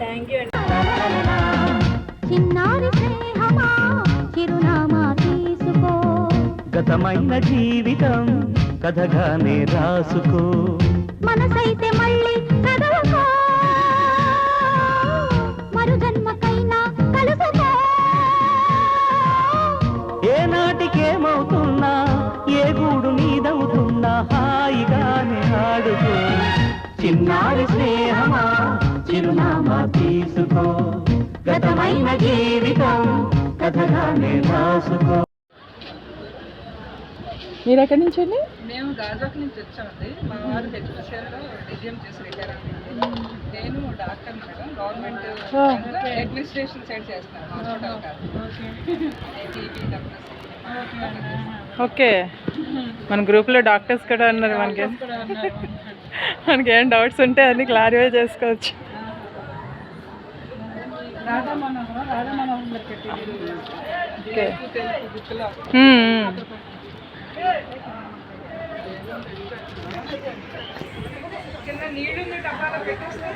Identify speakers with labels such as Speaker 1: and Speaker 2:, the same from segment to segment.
Speaker 1: Thank you అండి.
Speaker 2: చిన్నారి స్నేహమా చిరునామా తీసుకో,
Speaker 3: గతమైన జీవితం కథగానే రాసుకో,
Speaker 2: మనసైతే మళ్ళీ కదవకో, మరు జన్మకైనా కలుసుకో.
Speaker 3: ఏ నాటికేమవుతున్నా ఏ గూడు నీదవుతున్నా హాయిగానే ఆడుకో. చిన్నారి స్నేహమా చిరునామా తీసుకో, గతమైన జీవితం కథగానే రాసుకో.
Speaker 4: మీరు ఎక్కడి నుంచి అండి?
Speaker 5: మేము గాజువాక నుంచి వచ్చామండి. మా వారు హెచ్పిసిఎల్లో డిజిఎం చేసి రిటైర్ అయ్యింది. నేను doctor madam, government administration side చేస్తాను, హాస్పిటల్ కాదు.
Speaker 4: ఓకే, మన గ్రూప్లో డాక్టర్స్ కూడా ఉన్నారు. మనకి ఏం డౌట్స్ ఉంటే అన్ని క్లారిఫై చేసుకోవచ్చు. ఓకే,
Speaker 5: చిన్న నీళ్ళు డబ్బాలో పెట్టేస్తే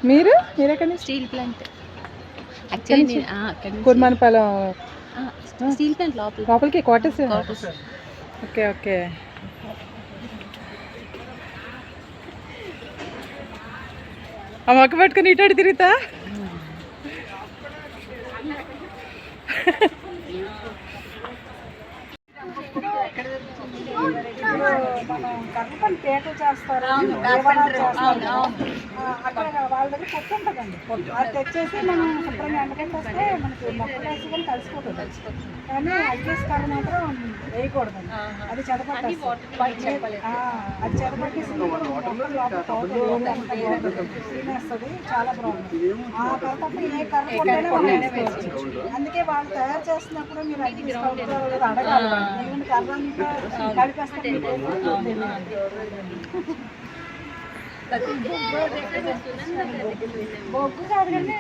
Speaker 4: మీరు ఎక్కడి నుంచి?
Speaker 1: Steel plant actually
Speaker 4: Kurmannapalem
Speaker 1: steel plant
Speaker 4: లోపలికి క్వార్టర్స్. Okay okay. ఆ మొక్క పట్టుకుని ఇటాడు తిరుగుతా.
Speaker 5: మనం కర్రపని పేట చేస్తారు, అక్కడ వాళ్ళ దగ్గర పొట్టు ఉంటుందండి. అది తెచ్చేసి మనం శుభ్రంగా ఎండకెట్టేస్తే మనకి మొక్కలు వేసి కానీ కలిసిపోతుంది. కానీ ఐఎస్ కర్ర మాత్రం వేయకూడదండి, అది చెదపట్టేస్తుంది. అది చెదపట్టేసి తినేస్తుంది, చాలా ప్రాబ్లం. ఆ కర్ర తప్ప ఏ కర్ర కొట్టైనా వేసుకోవచ్చు. అందుకే వాళ్ళు తయారు చేస్తున్నప్పుడు మీరు అడగాలి, నేను కర్ర అంతా కలిపేస్తాను. బొగ్గు కాదు కానీ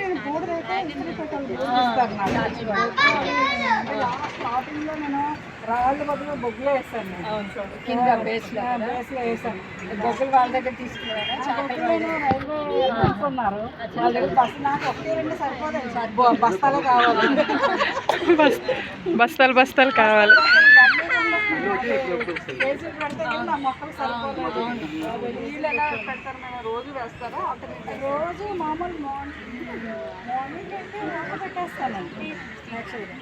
Speaker 5: స్టార్టింగ్ లో నేను రాళ్ళు బదులు బొగ్గులో వేస్తాను, కింద బేస్లో వేసాను. బొగ్గులు వాళ్ళ దగ్గర తీసుకున్నాను. ఉన్నారు వాళ్ళ దగ్గర బస్సు, నాకు ఒకటి రెండు సరిపోతాయి, బస్తాలే కావాలి.
Speaker 4: బస్తాలు కావాలి.
Speaker 5: మొక్కలు సరిపోలేదు. నీళ్ళు ఎలా పెడతారు మేము? రోజు వేస్తారా? రోజు మామూలు మార్నింగ్ అయితే వాటర్ పెట్టేస్తానండి.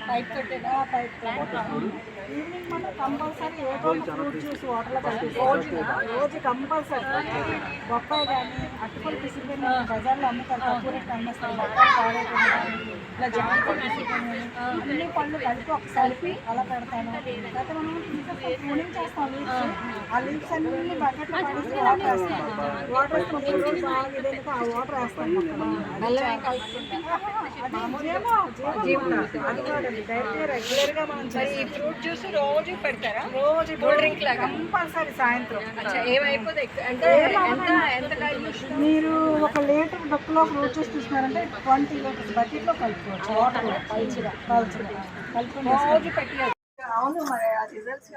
Speaker 5: పైప్ పెట్టేదా? పైప్ ఈవినింగ్ మనం కంపల్సరీ ఏదో ఫ్రూట్ జ్యూస్ వాటర్లో కలిపి రోజు కంపల్సరీ. బొప్పాయి కానీ అట్టుపళ్ళు పిసిరిపోయిన బజార్లో అమ్ముతారు, తక్కువ రేట్ అమ్మేస్తారు. బొప్పాయి పాడైపోయిన ఇలా జాంపళ్ళు పిసిరిపోయిన అన్ని పళ్ళు కలిపి ఒకసారి అలా పెడతాను. అయితే మనం క్లీనింగ్ చేస్తాం లీవ్స్, ఆ లీవ్స్ అన్ని బకెట్లో పడేసి వాటర్ వేస్తాం. వాటర్ వేసుకుంటే బాగా ఇదైతే ఆ వాటర్ వేస్తాం. రెగ్యులర్ గా మనం ఫ్రూట్ జ్యూస్ రోజు పెడతారా? రోజు కూల్ డ్రింక్ లాగా కంపల్సరీ సాయంత్రం. ఏమైపోతే మీరు 1 లీటర్ డొక్కులో ఫ్రూట్ జ్యూస్ తీసుకున్నారంటే 20 లీటర్స్ బకెట్లో కలుపుకోవచ్చు. వాటర్ పల్చిగా కలుపుకొని రోజు పెట్టి. అవును, మరి ఆ రిజల్ట్స్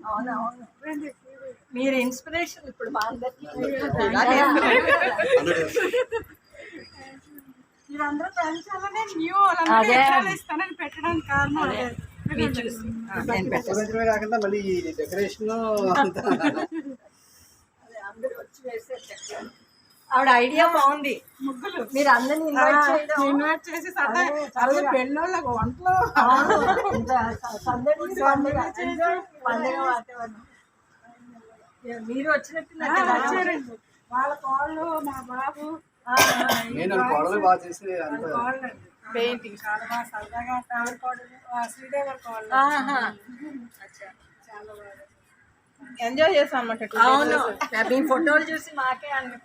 Speaker 5: అవునవును. మీరు ఇన్స్పిరేషన్ ఇప్పుడు మా అందరికీ. మీరందరూ పెంచాలనే న్యూ ఇస్తానని పెట్టడానికి కారణం అదే.
Speaker 6: కాకుండా మళ్ళీ డెకరేషన్
Speaker 5: అందరూ వచ్చి వేసారు. ఆవిడ ఐడియా బాగుంది. ముగ్గులు మీరు అందరినీ ఇన్వైట్ చేసి పెళ్ళోళ్ళకు వంటలు పండుగ వాతావరణం. మీరు వచ్చినట్టు వచ్చారండి. వాళ్ళ కోళ్ళు, మా బాబు పెయింటింగ్ చాలా బాగా సరదాగా. ఫ్లవర్ కోళ్ళు, శ్రీదేవర్ కోళ్ళు చాలా బాగా ఎంజాయ్ చేసాం అన్నమాట. అవును, మీ ఫోటోలు చూసి మాకే అన్ని.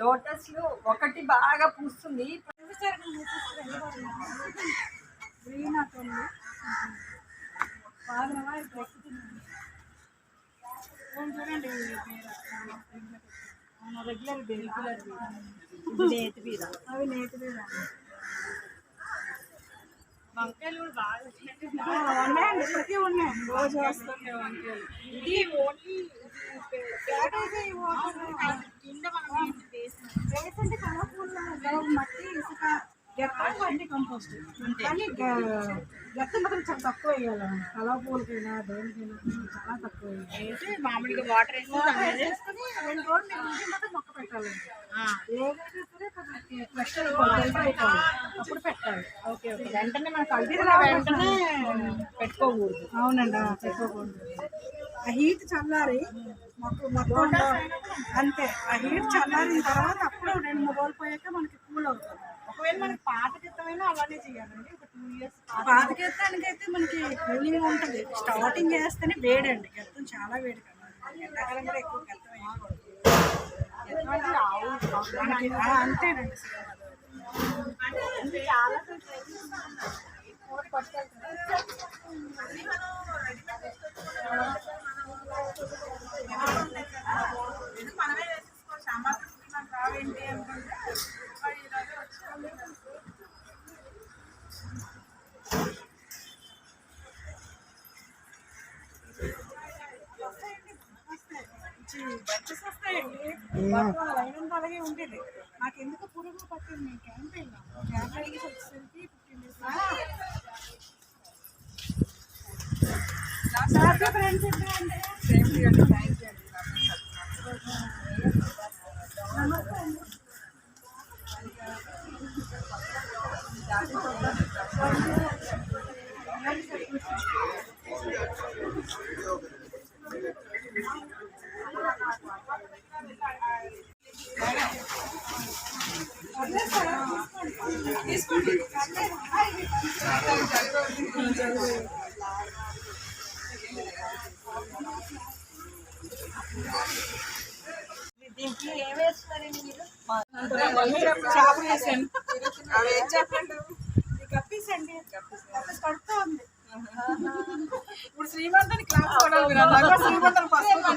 Speaker 5: లోటస్లు ఒకటి బాగా పూస్తుంది. గ్రీన్ అట్టుంది బాగా. చూడండి రెగ్యులర్ నేతి బీర అవి నేతి బీర వంకాయలు కూడా బాగా ఉన్నాయండి ప్రతి ఉన్నాయి రోజు వస్తుంది వంకాయలు ఇది ఓన్లీ కింద మనం వేసంటే కలర్ఫుల్ మట్టి ఇసుక గట్టి కంపోస్ట్ కానీ గట్టి మాత్రం చాలా తక్కువ వేయాలి కలవ పూలకైనా దేనికైనా చాలా తక్కువ వేసి మామూలుగా వాటర్ వేసుకొని 2 రోజులు మీరు ఉంచి మాత్రం మొక్క పెట్టాలండి ఏదైనా సరే ఫ్రెష్ అప్పుడు పెట్టాలి ఓకే ఓకే వెంటనే మనకు కలిపి వెంటనే పెట్టుకోకూడదు అవునండి పెట్టుకోకూడదు ఆ హీట్ చల్లారి మొత్తం అంతే ఆ హీట్ చల్లారిన తర్వాత అప్పుడు 2-3 రోజులు పోయాక మనకి కూల్ అవుతుంది ఒకవేళ మనకి పాతకెత్తమైనా అలానే చేయాలండి ఒక 2 years పాతకెత్తానికి అయితే మనకి కూలింగ్ ఉంటుంది స్టార్టింగ్ చేస్తేనే వేడండి గెత్తం చాలా వేడి కదా ఎండాకాలం కూడా ఎక్కువ గెత్తం అంతేనండి చాలా మనమే వేసేసుకోవచ్చు అమ్మ రావేంటి అనుకుంటే బడ్జెస్ వస్తాయండి అయినంత అలాగే ఉండేది నాకు ఎందుకు పురుగులు పట్టింది నేను క్యాంప్ వెళ్ళాను క్యాంప్ అడిగేసి వచ్చేసరికి 15 days ఫ్రెండ్స్ అంటే థ్యాంక్ యూ అండి నమస్తే అండి తీసుకోండి దీనికి ఏం వేస్తున్నారండి మీరు చేపలు వేసాను అవి ఏం చెప్పండి కప్పేసండి కప్పేసి కడుతూ ఉంది ఇప్పుడు శ్రీమంతానికి క్లాస్ కూడా శ్రీమంతం పసుపు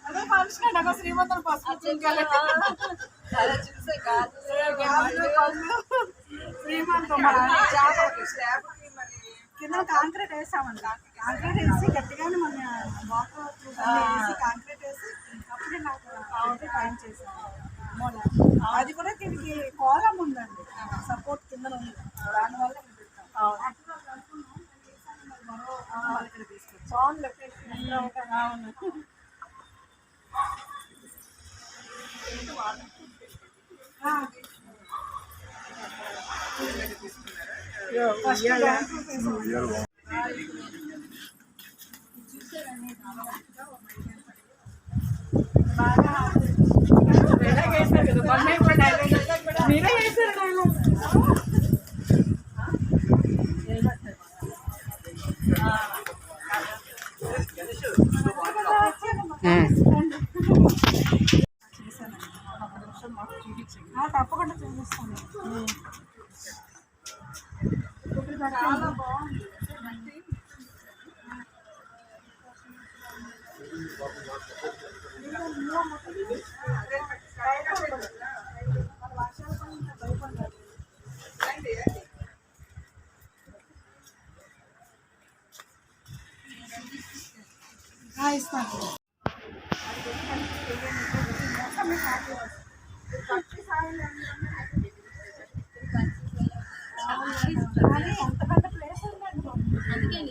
Speaker 5: అదే ఫంక్షన్ అక్కడ శ్రీమంతం పసుపు శ్రీమంతం కింద కాంక్రీట్ వేసామండి కాంక్రీట్ వేసి గట్టిగానే మన వాటర్ వేసి కాంక్రీట్ వేసి అప్పుడే నాకు పైన చేసాను అది కూడా దీనికి కాలం ఉందండి సపోర్ట్ కింద ఉంది దానివల్ల బాగుంది లొకేషన్ అవును మీరే చేశారు తప్పకుండా చూపిస్తాను చాలా బాగుంది ఇస్తాను ఎంత పెద్ద ప్లేస్ ఉందండి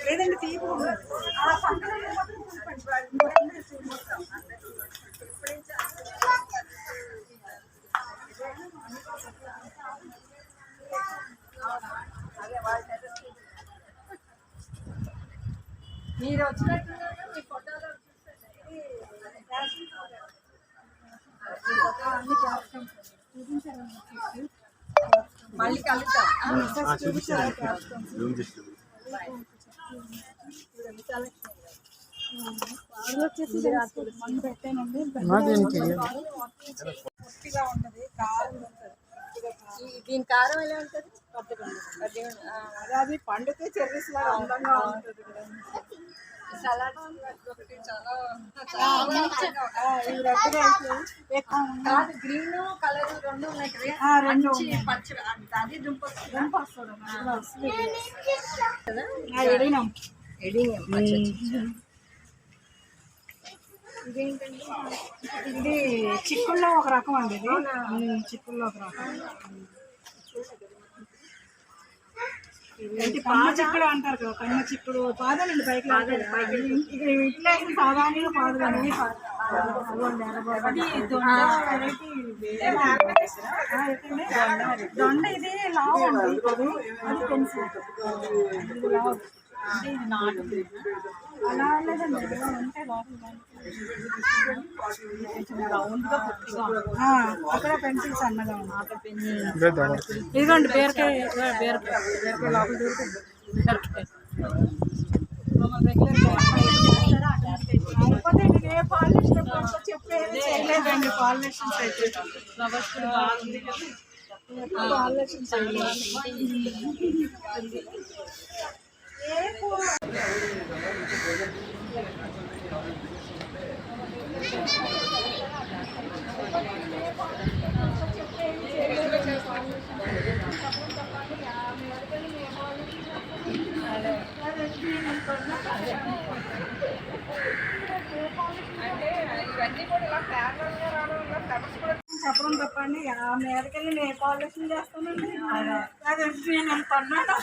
Speaker 5: లేదండి తీపి ఉండదు ఆ సంక్రాంతి మీరు వచ్చినట్టున్నారు మీ ఫోటోలో మళ్ళీ కలుద్దాం వచ్చేసి మనం పెట్టానండి పొట్టిగా ఉన్నది కారం ఉంటుంది దీని కారం ఎలా ఉంటుంది అది పండితే చెర్రీస్ లాగా అందంగా ఉంటుంది కదా. గ్రీన్ కలర్ రెండు ఉన్నాయి. పచ్చి అది దుంప వస్తుంది. ఇది చిక్కుల్లో ఒక రకం అండి. ఇది చిక్కుల్లో ఒక రకం. కన్న చిక్కుడు అంటారు కదా, కన్న చిక్కుడు పాదాలండి పైకి ఇంట్లో సాధారణంగా పాదు కానీ దొండ ఇది లావు అండి. అది పెన్సిల్ అంటే ఇది నాటు అలా లేదండి. ఉంటే అక్కడ పెన్సిల్స్ అన్నగా ఉన్నాయి. ఇదిగోండి బీరకాయ లోపల దొరుకుతుంది. చెప్పేది చేయలేదండి. పాలినేషన్స్ అయితే ఫ్లవర్స్ కూడా బాగుంది. పాలినేషన్స్ చెప్పడం తప్పండి. ఆ మేరకెళ్ళి నేను పాలినేషన్ చేస్తానండి. అది నేను కొన్నాను.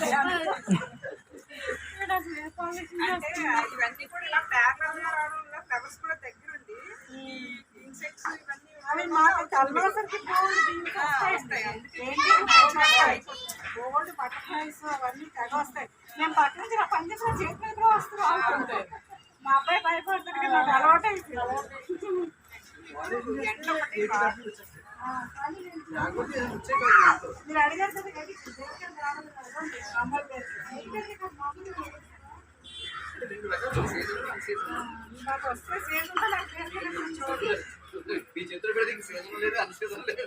Speaker 5: ఇవన్నీ కూడా ఇలా ప్యారలల్గా రావడం వల్ల ఫ్లవర్స్ కూడా దగ్గరుండి ఇన్సెక్ట్స్ ఇవన్నీ అవి మాకు కలవసరికి గోల్డ్ బటర్ఫ్లైస్ అవన్నీ తెగ వస్తాయి. మేము పక్క నుంచి నా పని చేసిన చేతి మీద వస్తున్నాం అనుకుంటాయి. మా అబ్బాయి భయపడతాడు కదా, నాకు అలవాటు అయిపోయింది. మీరు అడిగారు కదా నాకు వస్తే సీజన్ మీ చేతులు పెడితే సీజన్ లేదు, అన్ని సీజన్ లేదు.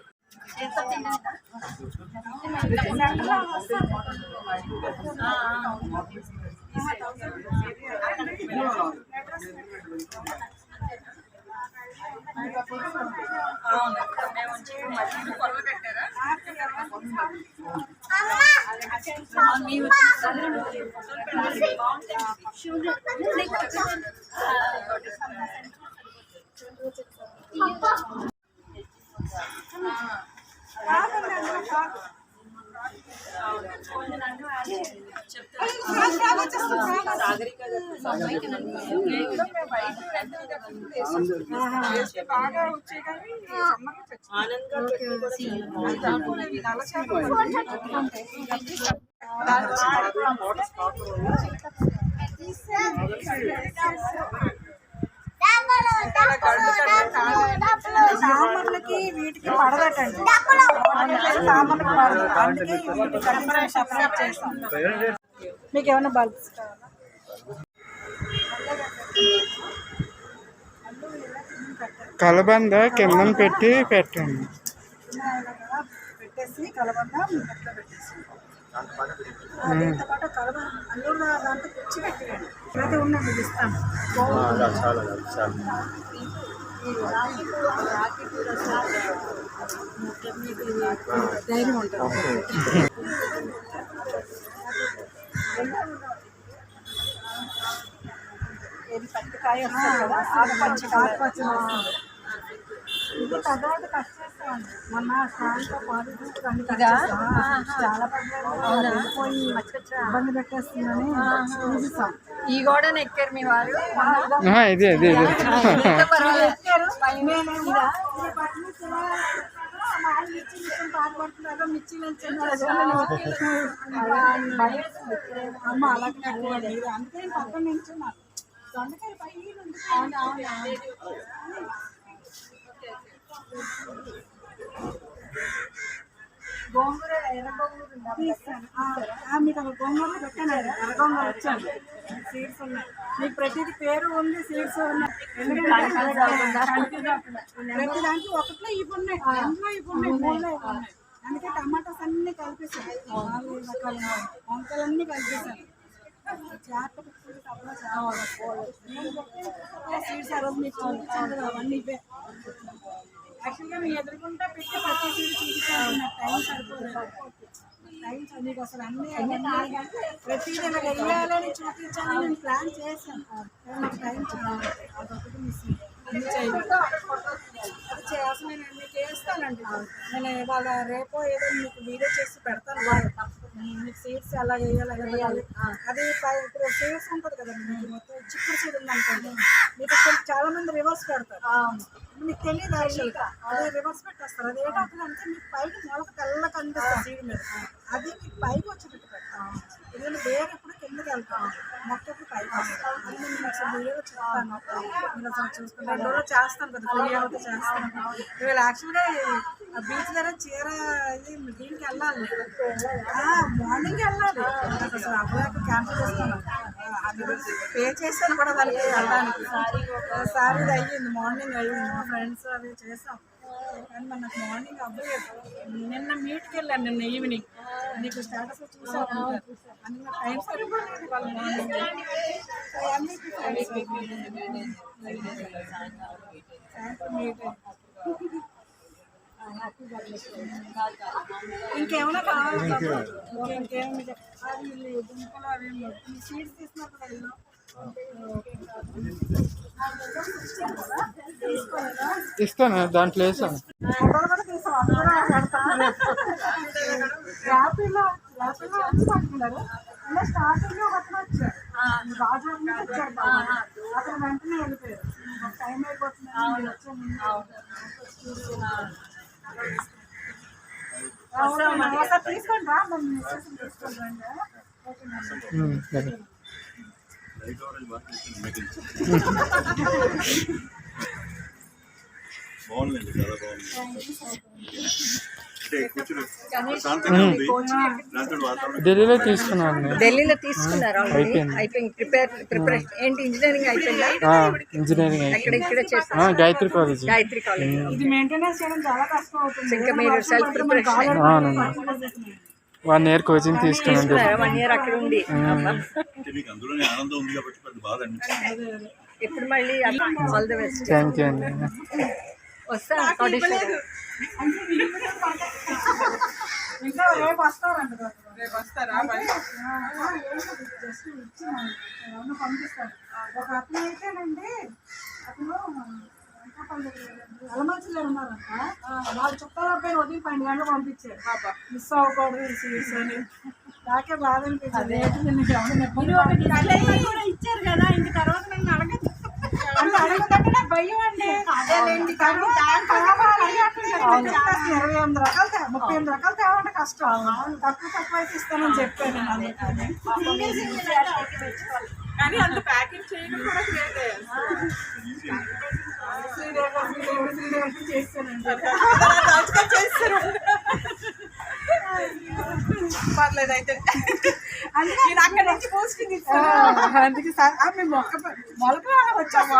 Speaker 5: బాగా వచ్చాయి కానీ సాంబార్లకి వీటికి పడదటండి. సాంబార్లకి పడదు, అందుకే సపరేట్ చేస్తాం. మీకు ఏమైనా బల్బ్స్ కావాలా?
Speaker 7: కలబంద కింద పెట్టి పెట్టండి.
Speaker 5: పెట్టేసి కలబంద ఇంట్లో పెట్టేసి పాటు కలబంద అల్లూరు దాంట్లో తెచ్చి పెట్టండి. అయితే ఉన్నది ఇస్తాను. ధైర్యం ఉంటుంది. ఇది పచ్చికాయ వస్తుంది కదా, ఆకుపచ్చ వస్తుంది. ఇది పెద్దవాళ్ళు కట్ చేస్తామండి. మొన్న స్నానంతో పాలు తీసుకుని చాలా పోయి ఇబ్బంది పెట్టేస్తుందని చూపిస్తాం. ఈ గోడను ఎక్కారు మీ వారు. అమ్మ అలాగే అంతే పక్కన నుంచి దొండకాయ పై గోంగూర ఎర్ర గోంగూర మీకు ఒక గోంగూర పెట్టాను. ఎర్ర గోంగూర వచ్చాను. సీడ్స్ ఉన్నాయి. మీకు ప్రతిది పేరు ఉంది, సీడ్స్ ఉన్నాయి. ప్రతి దాంట్లో ఒకట్లో ఇవి ఉన్నాయి, రెండులో ఇవి ఉన్నాయి, మూడులో ఇవి ఉన్నాయి. అందుకే టమాటాస్ అన్ని కలిపేసాను, 4 రకాల వంకాయలన్నీ కలిపేసాను. సీడ్స్ ఆ రోజు మీకు చూపించాను కదా, అవన్నీ ఇవే. యాక్చువల్గా మీ ఎదురుకుంటే పెట్టి ప్రతి సీడ్ చూపించాను, నాకు టైం సరిపోలేదు. టైం చదివి అసలు అన్నీ ప్రతిదీ ఇలా వెళ్ళాలని చూపించాలని నేను ప్లాన్ చేశాను, నాకు టైం చాలా అదొకటి మిస్ అన్ని చేయలేదు. అది చేయాల్సిన నేను మీకు చేస్తానండి. నేను ఇవాళ రేపో ఏదో మీకు వీడియో చేసి పెడతాను, మీకు సీడ్స్ ఎలా వేయాలి. అది ఇప్పుడు సీడ్స్ ఉంటుంది కదండి, మీకు మొత్తం చిక్కుడు సీడ్ ఉందనుకోండి, మీకు చాలా మంది రివర్స్ పెడతారు, మీకు తెలియదు యాక్చువల్గా. అదే రివర్స్ పెట్టేస్తారు. అది ఏంటవుతుంది అంటే మీకు పైకి మొలక తెల్ల కనిపిస్తుంది సీడ్ మీద, అది మీకు పైకి వచ్చేటట్టు పెడతాం. ఎందుకంటే వేరే ఎప్పుడు కిందకి వెళ్తాం, మొక్క ఎప్పుడు పైకి వస్తాం. అది నేను మీకు అసలు వీడియో చెప్తాను, మీరు అసలు చూసుకుని 2 రోజులు చేస్తాను కదా, ఫ్రీ అవుతే చేస్తాను. ఇవాళ యాక్చువల్గా బీచ్ దగ్గర చీర దీనికి వెళ్ళాలి, మార్నింగ్ వెళ్ళాలి. అసలు అబ్బాయి క్యాన్సిల్ చేస్తాను, అది పే చేస్తాను కూడా దానికి వెళ్ళడానికి. సారీ ఇది అయ్యింది, మార్నింగ్ అయ్యింది, మా ఫ్రెండ్స్ అవి చేసాం. కానీ మరి నాకు మార్నింగ్ అబ్బాయి నిన్న మీట్కి వెళ్ళాను, నిన్న ఈవినింగ్ నీకు స్టేటస్ చూసాను, అని నాకు టైం సరిపోలేదు వాళ్ళ మార్నింగ్. ఇంకేమైనా కావాలి, ఇంకేమి దుంపలు అవి సీడ్స్ తీసుకున్నప్పుడు వెళ్ళు.
Speaker 7: ఇస్తాను, దాంట్లో వేసాను.
Speaker 5: ఫోటోలు కూడా తీసాం, అందరూ హ్యాపీలో వచ్చి పట్టుకున్నారు. ఇలా స్టార్టింగ్ ఒక అతను వచ్చారు, రాజు వచ్చాడు, అతను వెంటనే వెళ్ళిపోయారు. టైం అయిపోతుంది ఒకసారి తీసుకోండి రా, మేము మెసేజ్ తీసుకోండి రండి.
Speaker 7: సరే.
Speaker 8: బాగుందండి, చాలా బాగుంది.
Speaker 7: ఢిల్లీలో తీసుకున్నాను.
Speaker 9: ఢిల్లీలో తీసుకున్నారు, అయిపోయింది. ప్రిపరేషన్ ఏంటి, ఇంజనీరింగ్ అయిపోయిందా?
Speaker 7: ఇంజనీరింగ్
Speaker 9: ఇక్కడ చేస్తాను,
Speaker 7: గాయత్రి కాలేజ్.
Speaker 5: ఇది మెయింటెనెన్స్ చేయడం చాలా కష్టం అవుతుంది.
Speaker 9: ఇంకా మీరు సెల్ఫ్ ప్రిపరేషన్
Speaker 7: 1 year కోచింగ్ తీసుకున్నాను.
Speaker 9: 1 year అక్కడ ఉండి
Speaker 8: మీకు అందులోనే ఆనందం ఉంది కాబట్టి పెద్ద బాధ అనిపించింది.
Speaker 9: ఇప్పుడు మళ్ళీ all the best.
Speaker 7: Thank you అండి.
Speaker 9: వస్తాను ఆడిషన్.
Speaker 5: ఇంకా రేపు వస్తారండి,
Speaker 4: రేపు వస్తారా?
Speaker 5: జస్ట్ ఇచ్చి ఏమన్నా పంపిస్తారు. ఒక అతను అయితేనండి, అతను అలమంచిలో ఉన్నారంట, వాళ్ళ చుట్టాల అబ్బాయిని వదిలి 12 గంటలు పంపించారు. మిస్ అవ్వకూడదు ఈ సీట్స్ అని, నాకే బాధ అనిపించింది. ఇచ్చారు కదా, ఇంక తర్వాత నన్ను అడగదు అంటే అడగదంటే నాకు భయం అండి. 28 రకాలు 38 రకాలు తేవాలంటే కష్టం, తక్కువ అయితే ఇస్తానని చెప్పాను.
Speaker 4: కానీ అంత ప్యాకింగ్ చేయడం కూడా గ్రేట్. చేస్తాను పర్లేదు అయితే, నేను అక్కడ నుంచి పోస్టింగ్ ఇస్తాను.
Speaker 5: అందుకే మేము మొలక వచ్చాము,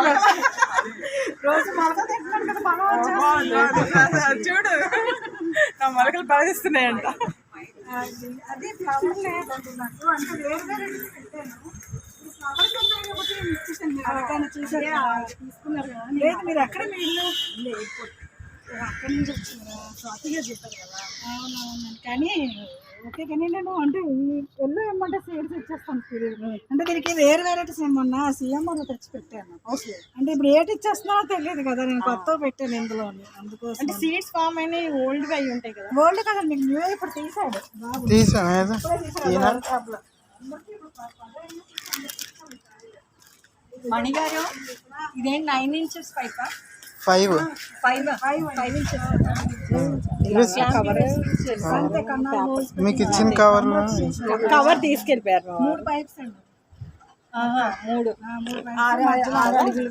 Speaker 5: రోజు మొలక తింటున్నాను కదా మనం.
Speaker 4: చూడు నా మొలకలు బాధిస్తున్నాయంట.
Speaker 5: అది ఫ్లవర్ లేదంటున్నట్టు, అంటే వేరు వేరే పెట్టాను. ఫ్లవర్స్ ఉన్నాయి కాబట్టి తీసుకున్నారు కదా. లేదు మీరు ఎక్కడ మీ ఇల్లు అక్కడి నుంచి వచ్చినారా? స్వాతిగా చెప్పారు కదా. అవునవును, కానీ ఓకే. కానీ నేను అంటే ఎల్లు ఏమంటే సీడ్స్ ఇచ్చేస్తాను. అంటే దీనికి వేరే వెరైటీస్ ఏమన్నా సీఎంఆర్ తెచ్చి పెట్టాను. అంటే ఇప్పుడు ఏటి ఇచ్చేస్తున్నానో తెలియదు కదా, నేను కొత్త పెట్టాను ఇందులో. అందుకోసం అంటే సీడ్స్ ఫామ్ అయినా ఓల్డ్ అయి ఉంటాయి కదా. ఓల్డ్ కదా, మీకు న్యూ ఇప్పుడు తీసాడు
Speaker 9: మణిగారు. ఇదేంటి 9 inches పైపా?
Speaker 7: 5
Speaker 9: inches.
Speaker 7: మీకు ఇచ్చిన కవర్లో
Speaker 9: కవర్ తీసుకెళ్ళిపోయారు.
Speaker 5: 3 పైప్స్ అండి.
Speaker 9: 3
Speaker 5: 10 అడుగులు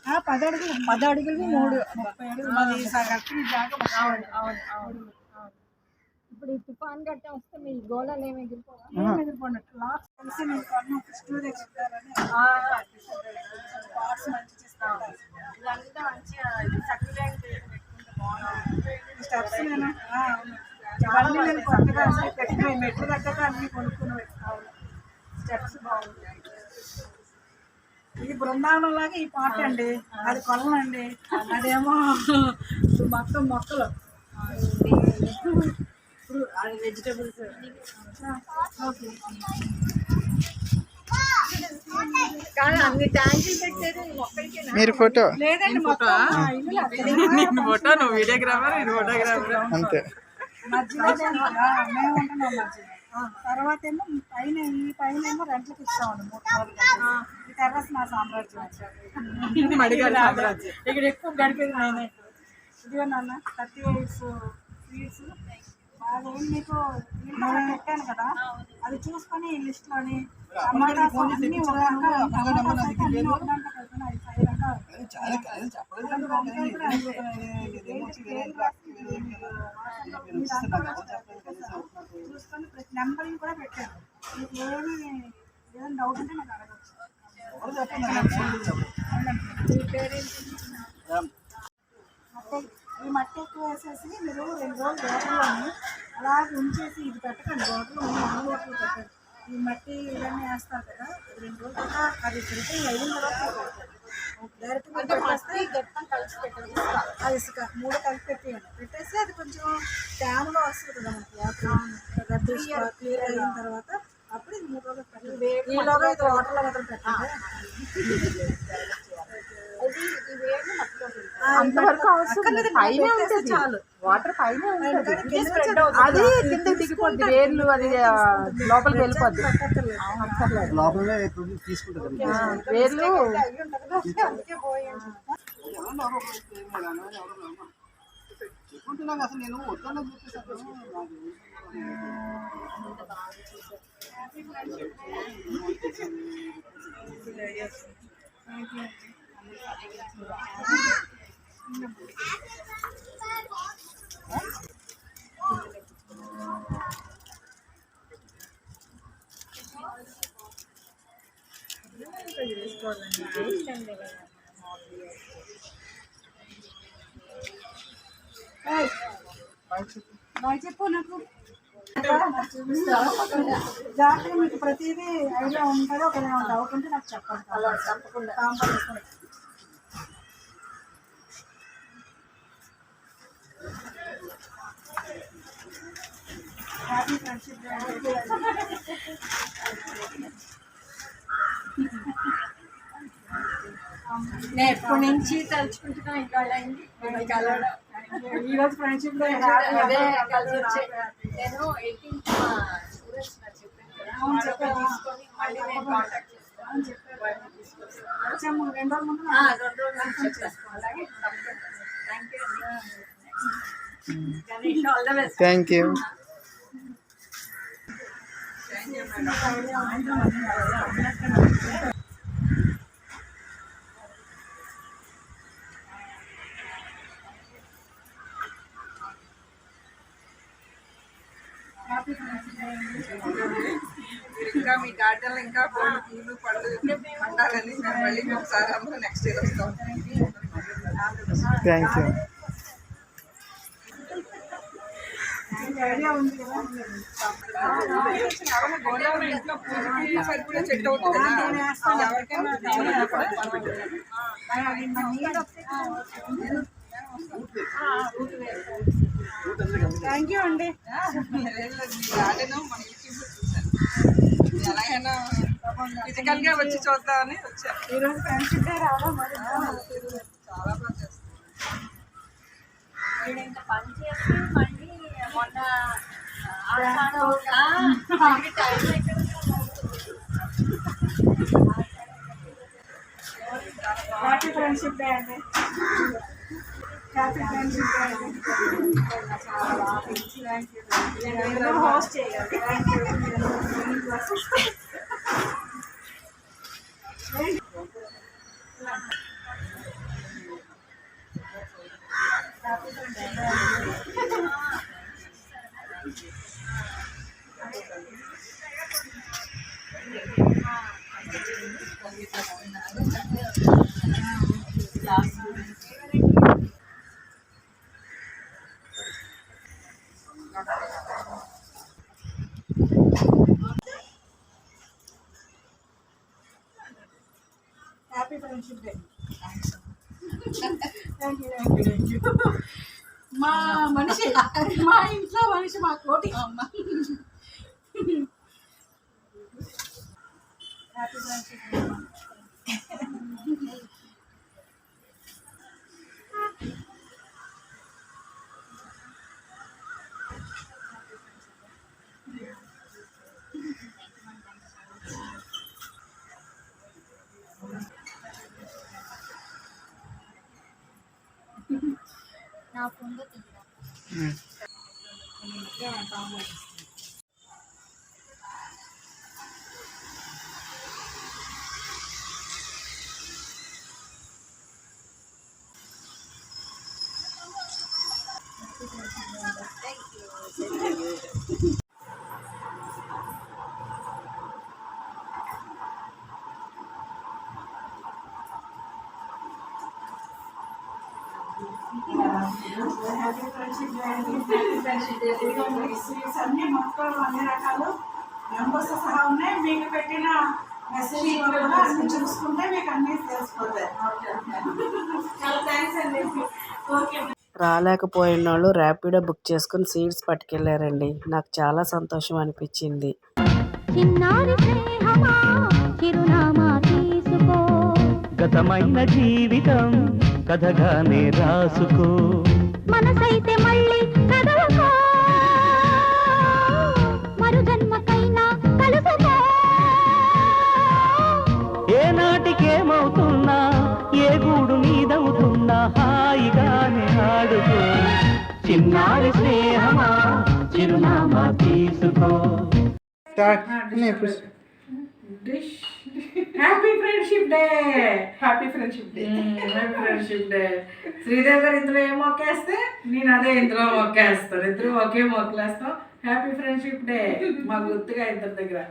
Speaker 5: 10 అడుగులు 30 అడుగులు. మాది కరెక్ట్ జాగా. ఇప్పుడు ఈ తుఫాన్ గట్ట వస్తే మీ గోళాలు ఏమి ఎగిరిపోయినట్టు లాస్ట్ కలిసి నేను స్టోరేజ్ ఇస్తారని పార్ట్స్ మంచి చేస్తాను. ఇదంతా మంచిగా సక్యులెంట్ పెట్టుకుంటే బాగుంటుంది. స్టెప్స్ నేను ఇవన్నీ నేను కొత్తగా అసలు పెట్టినవి మెట్లు దగ్గర అన్ని కొనుక్కుని పెట్టుకోవాలి. స్టెప్స్ బాగుంటాయి. ఇది బృందావనం లాగా ఈ పాట అండి, అది కొలండి, అదేమో మొత్తం మొక్కలు, అది వెజిటబుల్స్.
Speaker 9: కానీ అన్ని ట్యాంకులు పెట్టారు ఈ మొక్కలకి.
Speaker 7: మీరు ఫోటో
Speaker 5: లేదండి మొత్తం
Speaker 4: నేను ఫోటో, నువ్వు వీడియోగ్రాఫర్, నేను ఫోటోగ్రాఫర్.
Speaker 7: అంతే.
Speaker 5: మధ్యలో మేము ఉంటున్నాం మధ్యలో. తర్వాత ఏమో పైన ఈ పైన ఏమో రెంట్లకు ఇస్తామండి 3 రోజులు. ఈ టెర్రస్ నా సామ్రాజ్యం.
Speaker 4: మడిగాలి సామ్రాజ్యం.
Speaker 5: ఇక్కడ ఎక్కువ గడిపేది నేనే. ఇదిగో నాన్న 38 స్వీట్స్ బాగా మీకు పెట్టాను కదా, అది చూసుకొని ఈ లిస్ట్లోని టమాటాస్ అన్నీ ఒక రకాలు, టమాటాస్ అయితే అన్నీ ఒక దాంట్లో కలిపిన 5 రకాలు. చూసుకొని ప్రతి నెంబరింగ్ కూడా పెట్టాను. మీకు ఏదైనా డౌట్ ఉంటే నాకు అడగచ్చు. ఈ మట్టి ఎక్కువ వేసేసి మీరు 2 రోజులు వాటర్లోని అలాగే ఉంచేసి, ఇది పెట్టకండి వాటర్లో, మామూలు వాటర్లో పెట్టండి. ఈ మట్టి ఇవన్నీ వేస్తారు కదా, 2 రోజులు కూడా అది ప్రిపేర్ అయిన తర్వాత డైరెక్ట్గా పెట్టేస్తే గట్టం కలిసి పెట్టండి. ఆ ఇసుక 3 కలిపి పెట్టేసి అది కొంచెం డ్యామ్లో వస్తుంది కదా మనకి వాటర్, గడ్డి క్లియర్ అయిన తర్వాత అప్పుడు ఇది 3 రోజులు పెట్టండి. ఈలోగా ఇది వాటర్లో మాత్రం పెట్టండి.
Speaker 4: అంతవరకు అవసరం పైన ఉంటుంది, చాలు. వాటర్ పైన అది కింద దిగిపోద్ది, వేర్లు అది లోపలికి వెళ్ళిపోద్ది.
Speaker 6: లోపలనే తీసుకుంటుంది
Speaker 4: వేర్లు
Speaker 6: చెప్పుకుంటున్నాను. అసలు నేను వద్దానని చెప్పేసి
Speaker 5: చెప్పు నాకు జాగ్రత్తగా, మీకు ప్రతిదీ ఐడియా ఉంటుంది. ఒక డౌట్ ఉంటే నాకు చెప్పండి తప్పకుండా. Happy friendship day.
Speaker 9: నేను ఎప్పటి నుంచి తలుచుకుంటున్నా, ఇవాళ అయింది కలవడం.
Speaker 5: ఈ రోజు ఫ్రెండ్షిప్ డే
Speaker 9: అదే కలిసి వచ్చే. నేను 18th సూరజ్ నాకు చెప్పాను కదా, తీసుకొని మళ్ళీ నేను కాంటాక్ట్ చేస్తాను.
Speaker 5: వచ్చాము 2 రోజుల ముందు.
Speaker 9: 2 రోజులు చెప్పేస్తాను. అలాగే థ్యాంక్ యూ అండి. All the best.
Speaker 7: Thank you.
Speaker 4: ఇంకా మీ గార్డెన్లో ఇంకా పూలు పళ్ళు పండాలని మేము మళ్ళీ ఒకసారి అందరూ నెక్స్ట్ ఇయర్ వస్తాం.
Speaker 7: Thank you.
Speaker 5: ఐడియా ఉంది కదా,
Speaker 4: గోదావరి ఇంట్లో పూలకి సరిపడే చెట్టు అవుతుంది కదా, ఎవరికైనా
Speaker 5: థ్యాంక్ యూ అండి.
Speaker 4: గార్డెన్ మన యూట్యూబ్లో చూసాను, ఎలాగైనా ఫిజికల్గా వచ్చి చూద్దామని వచ్చాను.
Speaker 5: ఈరోజు ఫ్రెండ్షిప్ డే రావడం మరి
Speaker 4: చాలా బాగా చేస్తాను.
Speaker 1: ఇంత పని చేసి మళ్ళీ మొన్న
Speaker 5: హ్యాపీ ఫ్రెండ్షిప్ డే అండి. హ్యాపీ ఫ్రెండ్షిప్ డే అండి. చాలా హోస్ట్ చేయాలి. Thank you. Happy friendship day. మా మనిషి, మా ఇంట్లో మనిషి, మా కోటి అమ్మ. Happy friendship day.
Speaker 1: నా ఫోన్లో తీయరా
Speaker 5: హ్యాపీ ఫ్రెండ్షిప్ డే అండి. Happy friendship day. స్వీట్స్ అన్ని మొత్తం అన్ని రకాలు నంబర్స్ సహా ఉన్నాయి. మీకు పెట్టిన మెసేజ్ కూడా అన్ని చూసుకుంటే మీకు అన్నీ తెలిసిపోతాయి. చాలా థ్యాంక్స్ అండి. ఓకే.
Speaker 4: రాలేకపోయిన వాళ్ళు ర్యాపిడో బుక్ చేసుకుని సీట్స్ పట్టుకెళ్ళారండి. నాకు చాలా సంతోషం అనిపించింది.
Speaker 2: చిన్నారి స్నేహమా చిరునామా తీసుకో
Speaker 3: గతమైన జీవితం కథగానే రాసుకో
Speaker 2: మనసైతే మళ్ళీ చదవకో మరు జన్మకైనా కలుసుకో
Speaker 3: ఏ నాటికేమవుతున్నా ఏ గూడు నీదవుతున్నా హాయిగానే ఆడుకో చిన్నారి స్నేహమా చిరునామా తీసుకో.
Speaker 5: Dish happy friendship day. Happy friendship day. Happy friendship day. Sridevi గారు ఇందులో ఏం మొక్కేస్తే నేను అదే ఇందులో మొక్కేస్తాను. ఇద్దరు ఒకే మొక్కలేస్తాం. హ్యాపీ ఫ్రెండ్షిప్ డే మా గుర్తుగా ఇద్దరి దగ్గర.